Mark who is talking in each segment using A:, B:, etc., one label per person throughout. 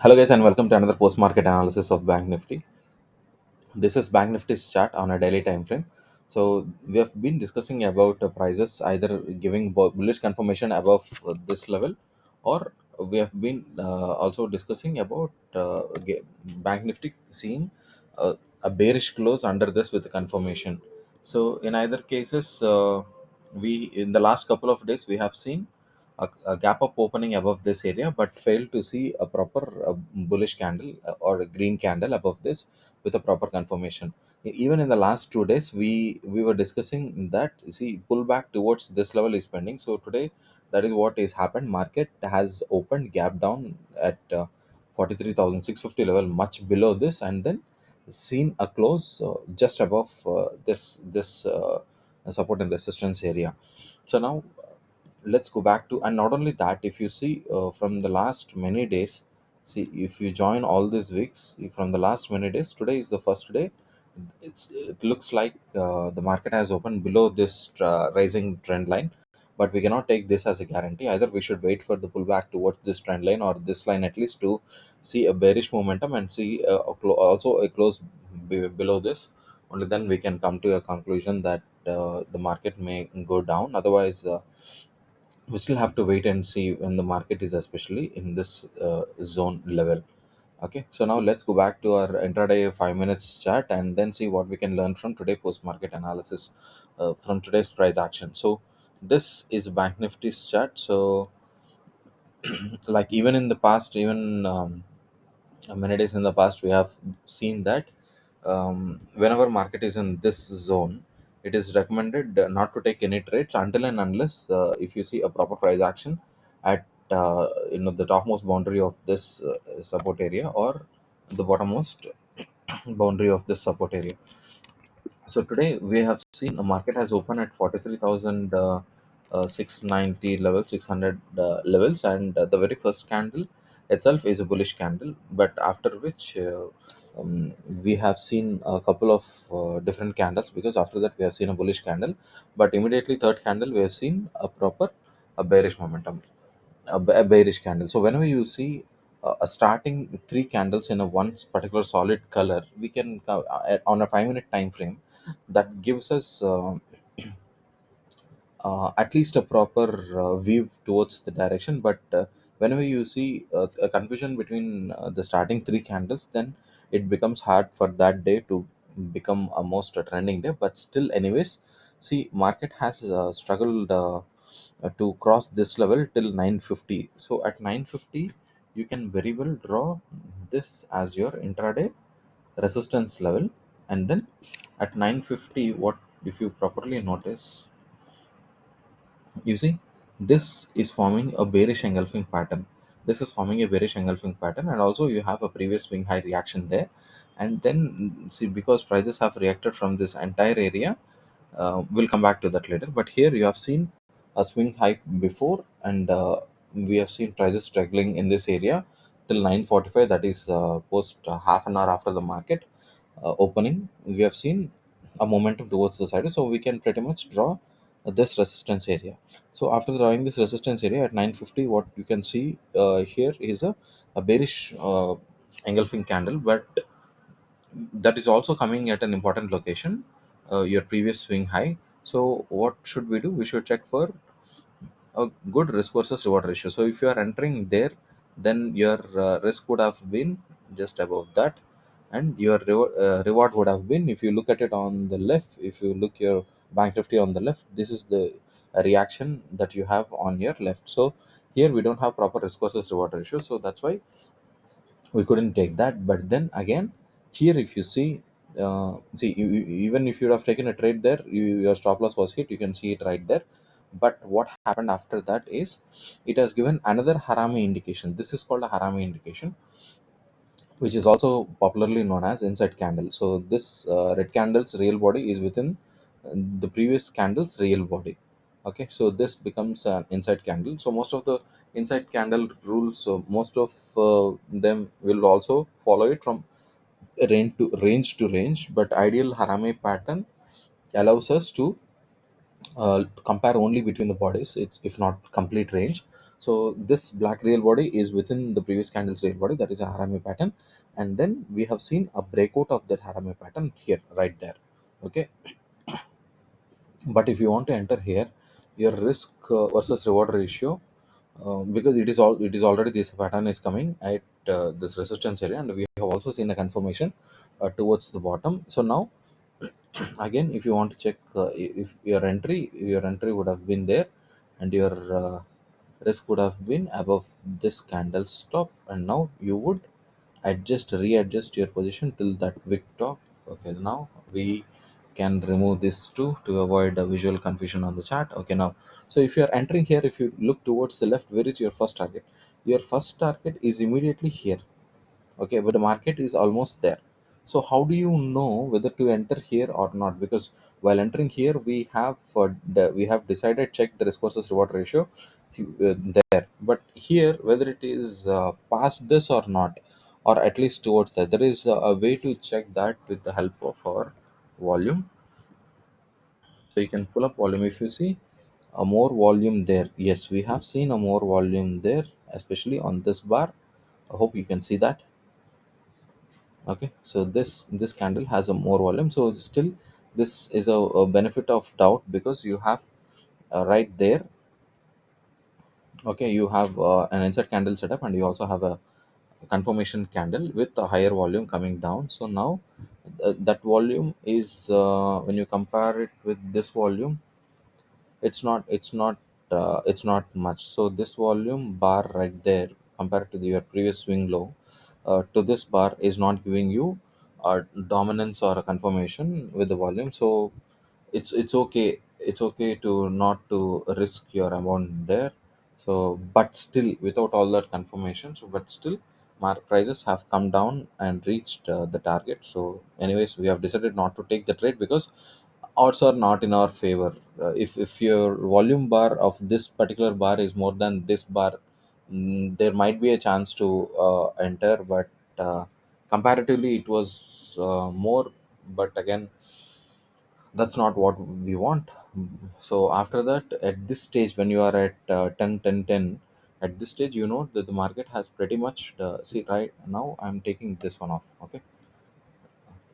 A: Hello guys and welcome to another post-market analysis of Bank Nifty. This is Bank Nifty's chart on a daily time frame. So we have been discussing about prices either giving bullish confirmation above this level, or we have been also discussing about Bank Nifty seeing a bearish close under this with confirmation. So in either cases, we in the last couple of days we have seen a gap up opening above this area, but failed to see a proper bullish candle or a green candle above this with a proper confirmation. Even in the last 2 days, we were discussing that, see, pullback towards this level is pending. So today, that is what is happened. Market has opened gap down at 43,650 level, much below this, and then seen a close just above this support and resistance area. So now let's go back to, and not only that, if you see from the last many days, see, if you join all these weeks from the last many days, today is the first day. It looks like the market has opened below this rising trend line, but we cannot take this as a guarantee. Either we should wait for the pullback towards this trend line or this line at least to see a bearish momentum and see also a close below this. Only then we can come to a conclusion that the market may go down. Otherwise, we still have to wait and see when the market is especially in this zone level. Okay, so now let's go back to our intraday 5 minutes chart and then see what we can learn from today post market analysis from today's price action. So this is Bank Nifty's chart. So like even in the past, even many days in the past, we have seen that whenever market is in this zone, it is recommended not to take any trades until and unless if you see a proper price action at the topmost boundary of this support area or the bottommost boundary of this support area. So today we have seen a market has opened at 43,000 690 level, 600 levels, and the very first candle itself is a bullish candle. But after which we have seen a couple of different candles, because after that we have seen a bullish candle, but immediately third candle we have seen a bearish momentum, a bearish candle. So whenever you see a starting three candles in a one particular solid color, we can on a 5 minute time frame, that gives us at least a proper view towards the direction. But whenever you see a confusion between the starting three candles, then it becomes hard for that day to become a most trending day. But still, anyways, see, market has struggled to cross this level till 950. So at 950, you can very well draw this as your intraday resistance level, and then at 950, what if you properly notice, you see, this is forming a bearish engulfing pattern. This is forming a bearish engulfing pattern, and also you have a previous swing high reaction there. And then see, because prices have reacted from this entire area, we'll come back to that later. But here you have seen a swing high before, and we have seen prices struggling in this area till 9:45. That is post half an hour after the market opening. We have seen a momentum towards the side, so we can pretty much draw this resistance area. So after drawing this resistance area at 950, what you can see here is a bearish engulfing candle, but that is also coming at an important location, your previous swing high. So what should we do? We should check for a good risk versus reward ratio. So if you are entering there, then your risk would have been just above that, and your reward would have been, if you look at it on the left, if you look your Bank Nifty on the left, this is the reaction that you have on your left. So here we don't have proper risk versus reward ratio, so that's why we couldn't take that. But then again, here if you see, even if you have taken a trade there, your stop loss was hit, you can see it right there. But what happened after that is, it has given another harami indication. This is called a harami indication, which is also popularly known as inside candle. So this red candle's real body is within the previous candle's real body. Okay, so this becomes an inside candle. So most of the inside candle rules, so most of them will also follow it from range to range. But ideal harame pattern allows us to compare only between the bodies, if not complete range. So this black real body is within the previous candle's real body, that is a harami pattern, and then we have seen a breakout of that harami pattern here, right there. Okay, but if you want to enter here, your risk versus reward ratio, because it is already, this pattern is coming at this resistance area, and we have also seen a confirmation towards the bottom. So now again, if you want to check if your entry would have been there, and your risk would have been above this candle stop, and now you would readjust your position till that wick top. Okay, now we can remove this to avoid a visual confusion on the chart. Okay, now, so if you are entering here, if you look towards the left, where is your first target? Your first target is immediately here. Okay, but the market is almost there. So how do you know whether to enter here or not? Because while entering here, we have decided, check the risk versus reward ratio there, but here, whether it is past this or not, or at least towards that, there is a way to check that with the help of our volume. So you can pull up volume. If you see a more volume there, yes, we have seen a more volume there, especially on this bar. I hope you can see that. Okay, so this candle has a more volume, so still this is a benefit of doubt, because you have right there. Okay, you have an insert candle setup, and you also have a confirmation candle with a higher volume coming down. So now that volume is, when you compare it with this volume, it's not much. So this volume bar right there, compared to your previous swing low, to this bar, is not giving you a dominance or a confirmation with the volume. So it's okay, it's okay to not to risk your amount there. So but still, without all that confirmation, so but still, mark prices have come down and reached the target. So anyways, we have decided not to take the trade, because odds are not in our favor. If your volume bar of this particular bar is more than this bar, there might be a chance to enter, but comparatively it was more. But again, that's not what we want. So after that, at this stage, when you are at 10 10 10, at this stage, you know that the market has pretty much see, right now I'm taking this one off. Okay,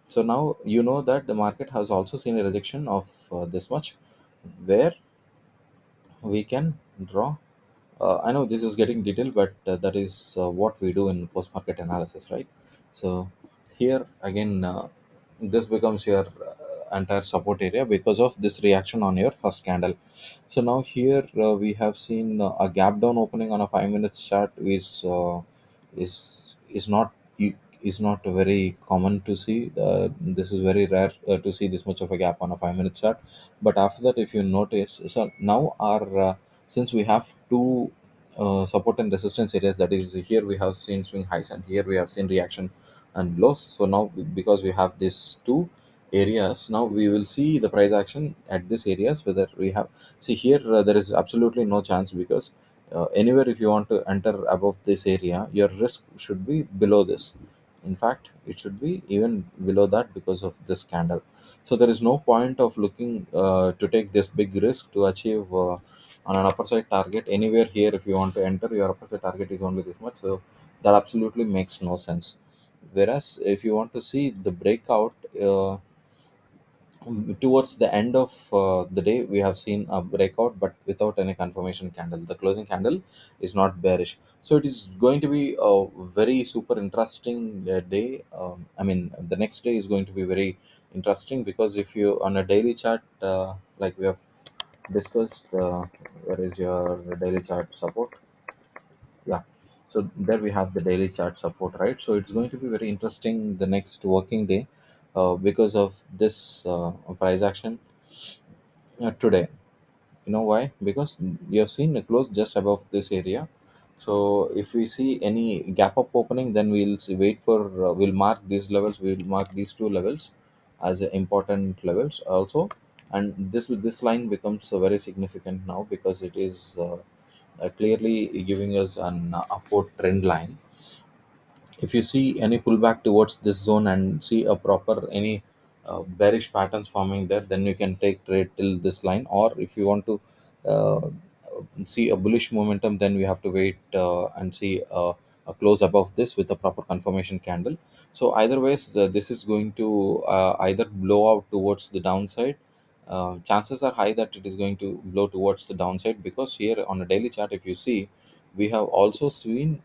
A: so now you know that the market has also seen a rejection of this much, where we can draw. I know this is getting detailed, but that is what we do in post market analysis, right? So here again, this becomes your entire support area because of this reaction on your first candle. So now here we have seen a gap down opening on a 5 minutes chart is not i- is not very common to see. This is very rare to see this much of a gap on a 5 minutes chart. But after that, if you notice, so now our since we have two support and resistance areas, that is, here we have seen swing highs, and here we have seen reaction and lows. So now, because we have these two areas, now we will see the price action at these areas, whether we have, see here, there is absolutely no chance, because anywhere, if you want to enter above this area, your risk should be below this. In fact, it should be even below that, because of this candle. So there is no point of looking to take this big risk to achieve on an upper side target anywhere. Here, if you want to enter, your upper side target is only this much, so that absolutely makes no sense. Whereas if you want to see the breakout, towards the end of the day, we have seen a breakout, but without any confirmation candle. The closing candle is not bearish, so it is going to be a very super interesting day. I mean, the next day is going to be very interesting, because if you on a daily chart, like we have discussed, where is your daily chart support? Yeah, so there we have the daily chart support, right? So it's going to be very interesting the next working day, because of this price action today. You know why? Because you have seen a close just above this area. So if we see any gap up opening, then we'll see, wait for, we'll mark these levels, we'll mark these two levels as important levels also. And this line becomes very significant now, because it is clearly giving us an upward trend line. If you see any pullback towards this zone, and see a proper any bearish patterns forming there, then you can take trade till this line. Or if you want to uh, see a bullish momentum, then we have to wait and see a close above this with a proper confirmation candle. So either ways, this is going to either blow out towards the downside. Chances are high that it is going to blow towards the downside, because here on a daily chart, if you see, we have also seen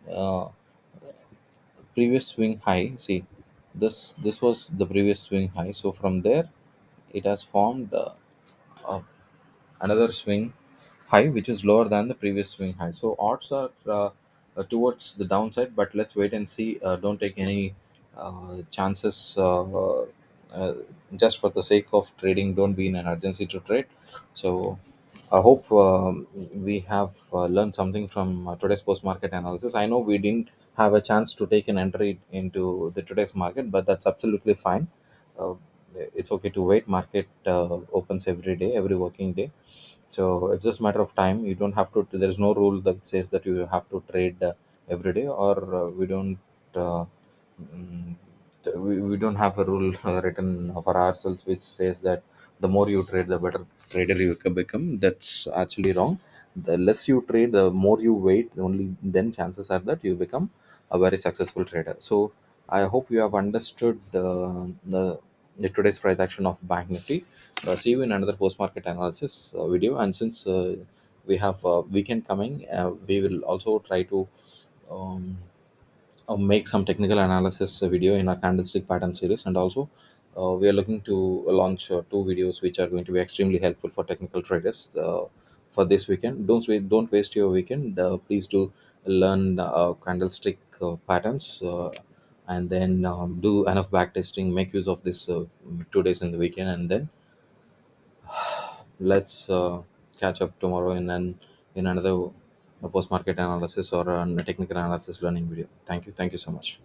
A: previous swing high. See, this was the previous swing high. So from there, it has formed uh, another swing high which is lower than the previous swing high. So odds are towards the downside, but let's wait and see. Don't take any chances uh, just for the sake of trading. Don't be in an urgency to trade. So I hope we have learned something from today's post market analysis. I know we didn't have a chance to take an entry into the today's market, but that's absolutely fine. uh, it's okay to wait. Market opens every day, every working day. So it's just matter of time. You don't have to, there's no rule that says that you have to trade every day, or we don't uh, mm, we don't have a rule written for ourselves which says that the more you trade, the better trader you can become. That's actually wrong. The less you trade, the more you wait, only then chances are that you become a very successful trader. So I hope you have understood the today's price action of Bank Nifty. See you in another post market analysis video. And since we have weekend coming, we will also try to um, make some technical analysis video in our candlestick pattern series. And also we are looking to launch two videos which are going to be extremely helpful for technical traders for this weekend. Don't waste your weekend. Please do learn candlestick patterns, and then do enough back testing. Make use of this 2 days in the weekend, and then let's catch up tomorrow in another post market analysis or a technical analysis learning video. Thank you so much.